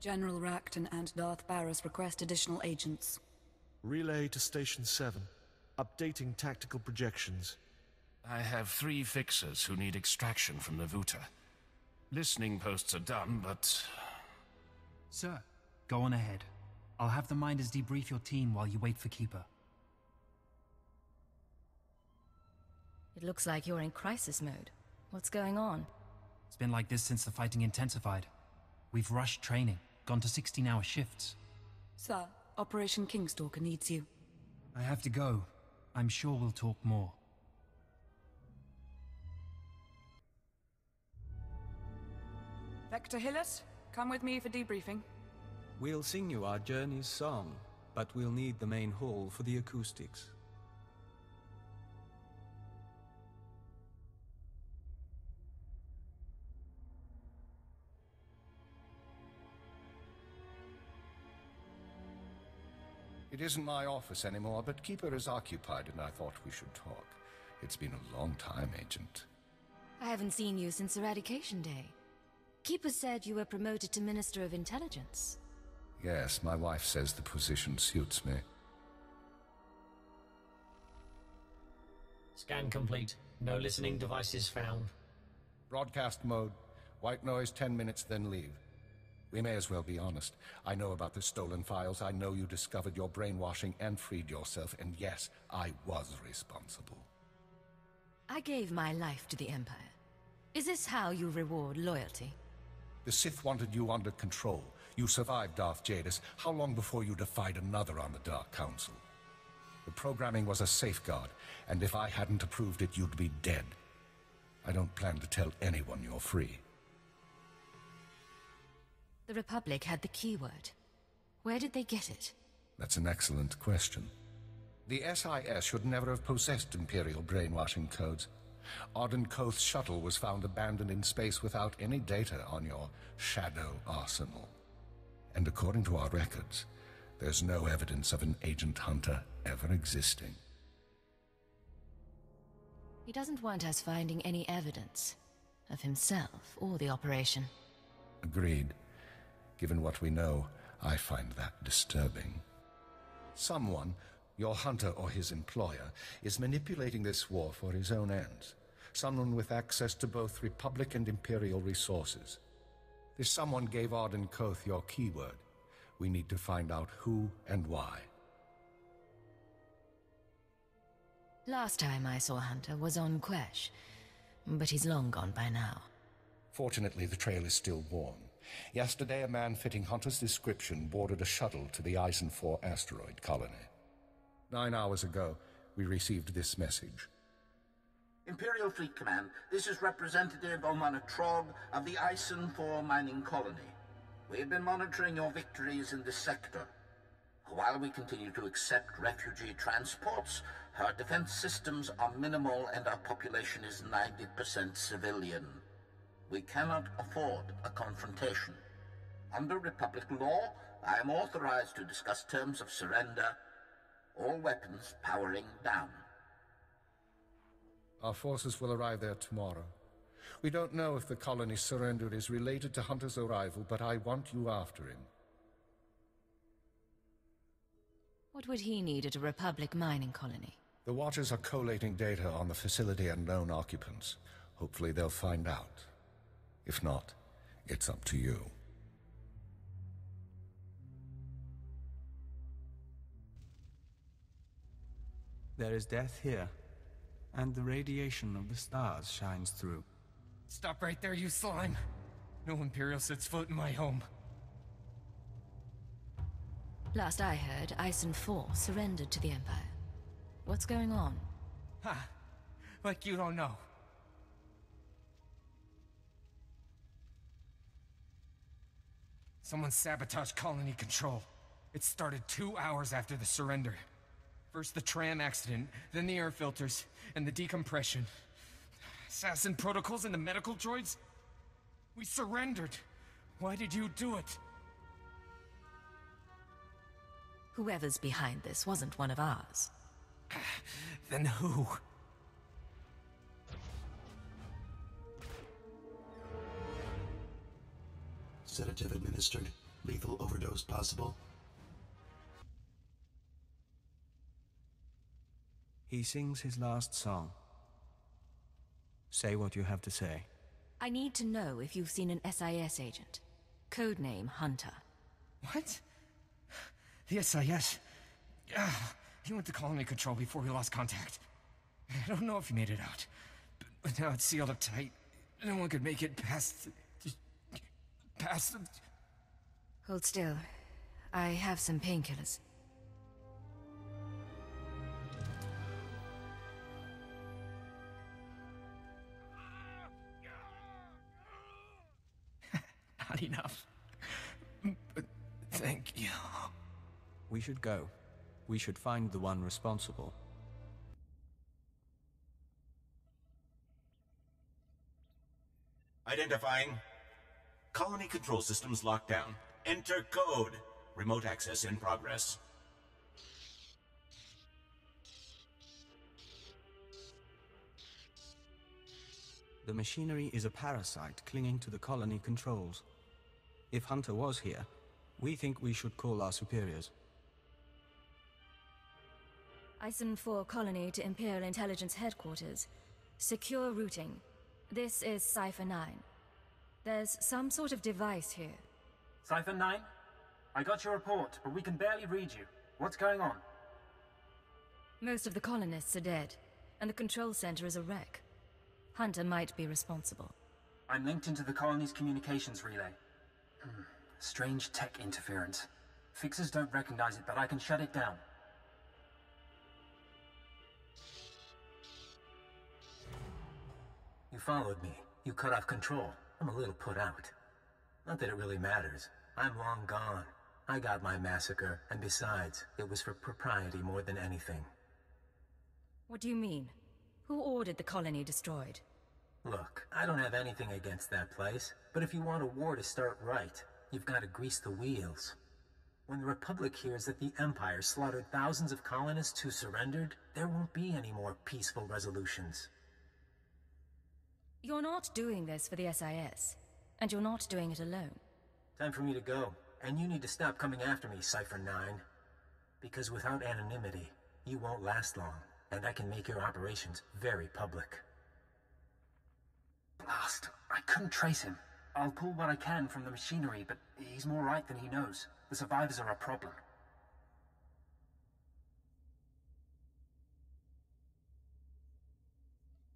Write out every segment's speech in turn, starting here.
General Racton and Darth Barris request additional agents. Relay to Station 7. Updating tactical projections. I have 3 fixers who need extraction from the Vuta. Listening posts are done, but... Sir, go on ahead. I'll have the Minders debrief your team while you wait for Keeper. It looks like you're in crisis mode. What's going on? It's been like this since the fighting intensified. We've rushed training, gone to 16-hour shifts. Sir, Operation Kingstalker needs you. I have to go. I'm sure we'll talk more. Vector Hillis, come with me for debriefing. We'll sing you our journey's song, but we'll need the main hall for the acoustics. It isn't my office anymore, but Keeper is occupied and I thought we should talk. It's been a long time, Agent. I haven't seen you since Eradication Day. Keeper said you were promoted to Minister of Intelligence. Yes, my wife says the position suits me. Scan complete. No listening devices found. Broadcast mode. White noise 10 minutes, then leave. We may as well be honest. I know about the stolen files. I know you discovered your brainwashing and freed yourself, and yes, I was responsible. I gave my life to the Empire. Is this how you reward loyalty? The Sith wanted you under control. You survived Darth Jadis. How long before you defied another on the Dark Council? The programming was a safeguard, and if I hadn't approved it, you'd be dead. I don't plan to tell anyone you're free. The Republic had the keyword. Where did they get it? That's an excellent question. The SIS should never have possessed Imperial brainwashing codes. Auden Koth's shuttle was found abandoned in space without any data on your shadow arsenal. And according to our records, there's no evidence of an Agent Hunter ever existing. He doesn't want us finding any evidence of himself or the operation. Agreed. Given what we know, I find that disturbing. Someone, your hunter or his employer, is manipulating this war for his own ends. Someone with access to both Republic and Imperial resources. This someone gave Auden Koth your keyword. We need to find out who and why. Last time I saw Hunter was on Quesh, but he's long gone by now. Fortunately, the trail is still warm. Yesterday, a man fitting Hunter's description boarded a shuttle to the Eisen 4 asteroid colony. 9 hours ago, we received this message. Imperial Fleet Command, this is Representative Omana Trog of the Eisen 4 mining colony. We have been monitoring your victories in this sector. While we continue to accept refugee transports, our defense systems are minimal and our population is 90% civilian. We cannot afford a confrontation. Under Republic law, I am authorized to discuss terms of surrender. All weapons powering down. Our forces will arrive there tomorrow. We don't know if the colony's surrender is related to Hunter's arrival, but I want you after him. What would he need at a Republic mining colony? The Watchers are collating data on the facility and known occupants. Hopefully they'll find out. If not, it's up to you. There is death here, and the radiation of the stars shines through. Stop right there, you slime! No Imperial sets foot in my home. Last I heard, Eisen 4 surrendered to the Empire. What's going on? Ha! Like you don't know. Someone sabotaged colony control. It started 2 hours after the surrender. First the tram accident, then the air filters, and the decompression. Assassin protocols and the medical droids? We surrendered. Why did you do it? Whoever's behind this wasn't one of ours. Then who? Sedative administered. Lethal overdose possible. He sings his last song. Say what you have to say. I need to know if you've seen an SIS agent. Codename Hunter. What? The SIS? He went to colony control before we lost contact. I don't know if he made it out. But now it's sealed up tight. No one could make it past... Hold still. I have some painkillers. Not enough. But thank you. We should go. We should find the one responsible. Identifying. Colony control systems locked down. Enter code. Remote access in progress. The machinery is a parasite clinging to the colony controls. If Hunter was here, we think we should call our superiors. Ison 4 colony to Imperial Intelligence Headquarters. Secure routing. This is Cipher 9. There's some sort of device here. Cipher 9? I got your report, but we can barely read you. What's going on? Most of the colonists are dead, and the control center is a wreck. Hunter might be responsible. I'm linked into the colony's communications relay. Strange tech interference. Fixers don't recognize it, but I can shut it down. You followed me. You cut off control. I'm a little put out. Not that it really matters. I'm long gone. I got my massacre, and besides, it was for propriety more than anything. What do you mean? Who ordered the colony destroyed? Look, I don't have anything against that place, but if you want a war to start right, you've got to grease the wheels. When the Republic hears that the Empire slaughtered thousands of colonists who surrendered, there won't be any more peaceful resolutions. You're not doing this for the SIS, and you're not doing it alone. Time for me to go, and you need to stop coming after me, Cipher 9. Because without anonymity, you won't last long, and I can make your operations very public. Blast! I couldn't trace him. I'll pull what I can from the machinery, but he's more right than he knows. The survivors are a problem.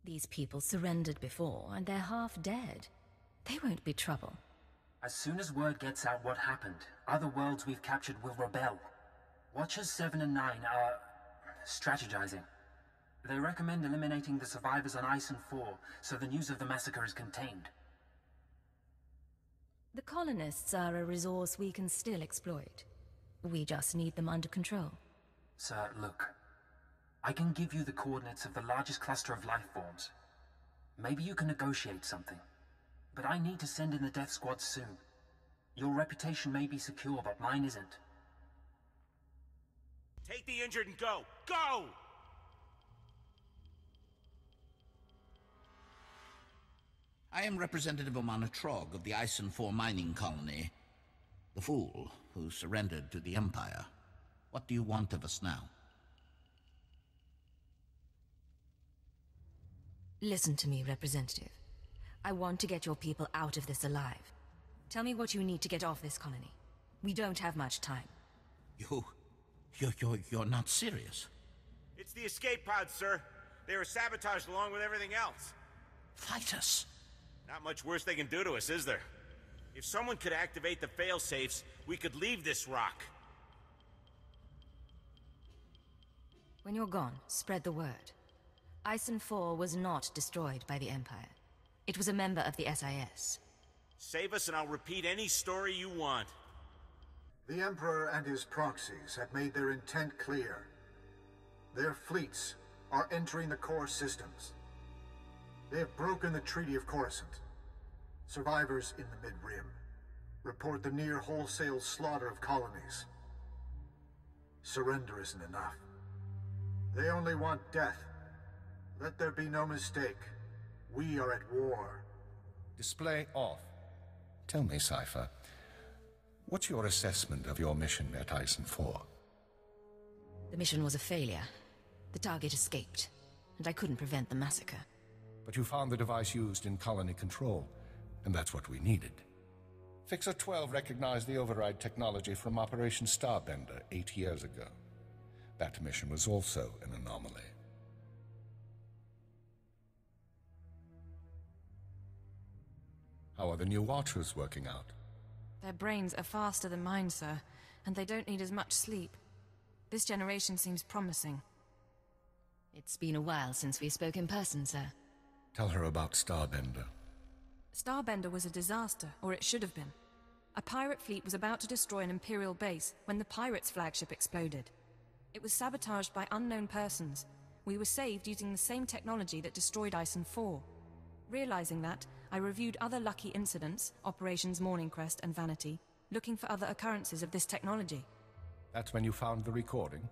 These people surrendered before, and they're half dead. They won't be trouble. As soon as word gets out what happened, other worlds we've captured will rebel. Watchers 7 and 9 are strategizing. They recommend eliminating the survivors on Ison 4, so the news of the massacre is contained. The colonists are a resource we can still exploit. We just need them under control. Sir, look. I can give you the coordinates of the largest cluster of life forms. Maybe you can negotiate something. But I need to send in the death squad soon. Your reputation may be secure, but mine isn't. Take the injured and go! Go! I am Representative Omana Trog of the Ison 4 mining colony. The fool who surrendered to the Empire. What do you want of us now? Listen to me, Representative. I want to get your people out of this alive. Tell me what you need to get off this colony. We don't have much time. You're not serious. It's the escape pods, sir. They were sabotaged along with everything else. Fight us. Not much worse they can do to us, is there? If someone could activate the fail-safes, we could leave this rock. When you're gone, spread the word. Ison 4 was not destroyed by the Empire. It was a member of the SIS. Save us and I'll repeat any story you want. The Emperor and his proxies have made their intent clear. Their fleets are entering the core systems. They have broken the Treaty of Coruscant. Survivors in the Mid-Rim report the near wholesale slaughter of colonies. Surrender isn't enough. They only want death. Let there be no mistake. We are at war. Display off. Tell me, Cypher, What's your assessment of your mission at Eisen 4? The mission was a failure. The target escaped, and I couldn't prevent the massacre. But you found the device used in colony control, and that's what we needed. Fixer 12 recognized the override technology from Operation Starbender 8 years ago. That mission was also an anomaly. How are the new Watchers working out? Their brains are faster than mine, sir, and they don't need as much sleep. This generation seems promising. It's been a while since we spoke in person, sir. Tell her about Starbender. Starbender was a disaster, or it should have been. A pirate fleet was about to destroy an Imperial base when the pirates' flagship exploded. It was sabotaged by unknown persons. We were saved using the same technology that destroyed Eisen 4. Realizing that, I reviewed other lucky incidents, Operations Morning Crest and Vanity, looking for other occurrences of this technology. That's when you found the recording?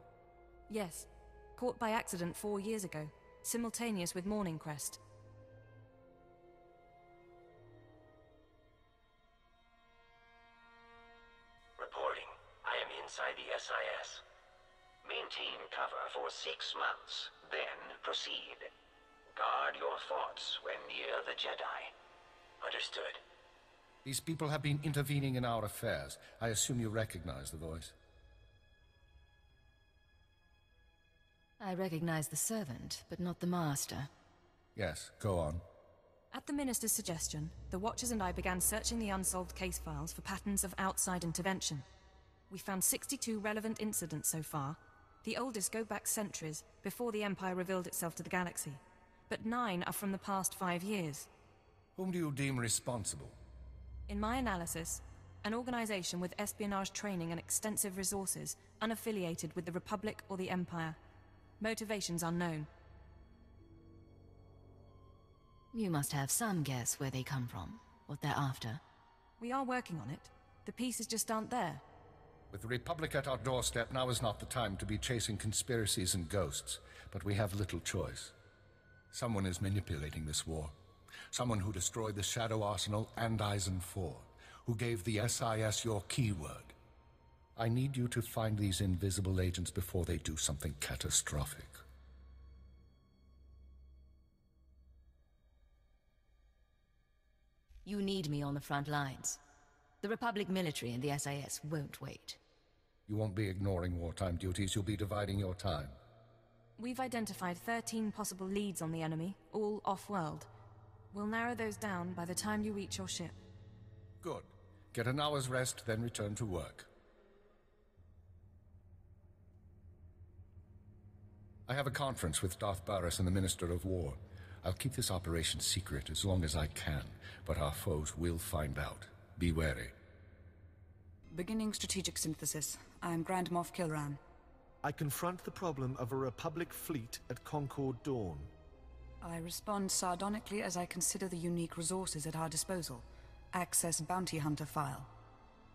Yes. Caught by accident 4 years ago, simultaneous with Morning Crest. Reporting. I am inside the SIS. Maintain cover for 6 months, then proceed. Guard your thoughts when near the Jedi. Understood. These people have been intervening in our affairs. I assume you recognize the voice. I recognize the servant, but not the master. Yes, go on. At the Minister's suggestion, the Watchers and I began searching the unsolved case files for patterns of outside intervention. We found 62 relevant incidents so far. The oldest go back centuries, before the Empire revealed itself to the galaxy. But 9 are from the past 5 years. Whom do you deem responsible? In my analysis, an organization with espionage training and extensive resources, unaffiliated with the Republic or the Empire. Motivations unknown. You must have some guess where they come from, what they're after. We are working on it. The pieces just aren't there. With the Republic at our doorstep, now is not the time to be chasing conspiracies and ghosts, but we have little choice. Someone is manipulating this war. Someone who destroyed the Shadow Arsenal and Eisen 4, who gave the SIS your keyword. I need you to find these invisible agents before they do something catastrophic. You need me on the front lines. The Republic military and the SIS won't wait. You won't be ignoring wartime duties, you'll be dividing your time. We've identified 13 possible leads on the enemy, all off-world. We'll narrow those down by the time you reach your ship. Good. Get an hour's rest, then return to work. I have a conference with Darth Baras and the Minister of War. I'll keep this operation secret as long as I can, but our foes will find out. Be wary. Beginning strategic synthesis. I am Grand Moff Kilran. I confront the problem of a Republic fleet at Concord Dawn. I respond sardonically as I consider the unique resources at our disposal. Access bounty hunter file.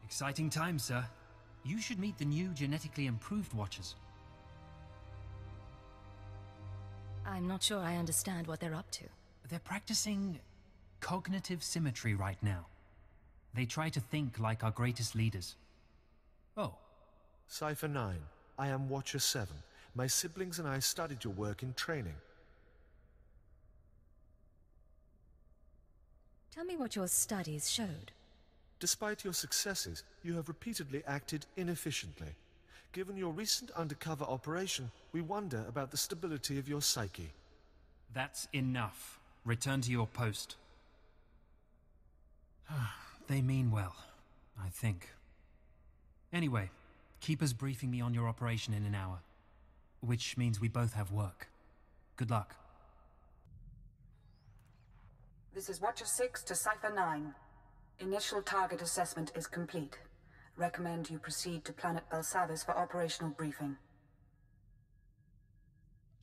Exciting times, sir. You should meet the new genetically improved Watchers. I'm not sure I understand what they're up to. They're practicing cognitive symmetry right now. They try to think like our greatest leaders. Oh. Cypher 9. I am Watcher 7. My siblings and I studied your work in training. Tell me what your studies showed. Despite your successes, you have repeatedly acted inefficiently. Given your recent undercover operation, we wonder about the stability of your psyche. That's enough. Return to your post. They mean well, I think. Anyway, Keeper's briefing me on your operation in an hour. Which means we both have work. Good luck. This is Watcher 6 to Cypher 9. Initial target assessment is complete. Recommend you proceed to Planet Belsavis for operational briefing.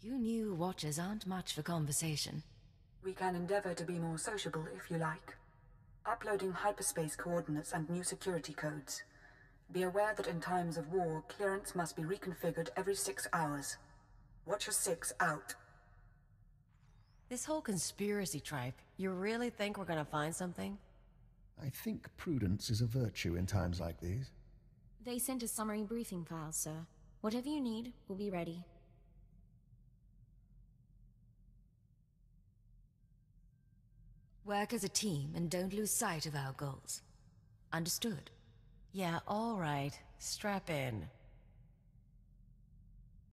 You new Watchers aren't much for conversation. We can endeavor to be more sociable if you like. Uploading hyperspace coordinates and new security codes. Be aware that in times of war, clearance must be reconfigured every 6 hours. Watcher 6 out. This whole conspiracy tripe, you really think we're gonna find something? I think prudence is a virtue in times like these. They sent a summary briefing file, sir. Whatever you need, will be ready. Work as a team and don't lose sight of our goals. Understood? Yeah, all right. Strap in.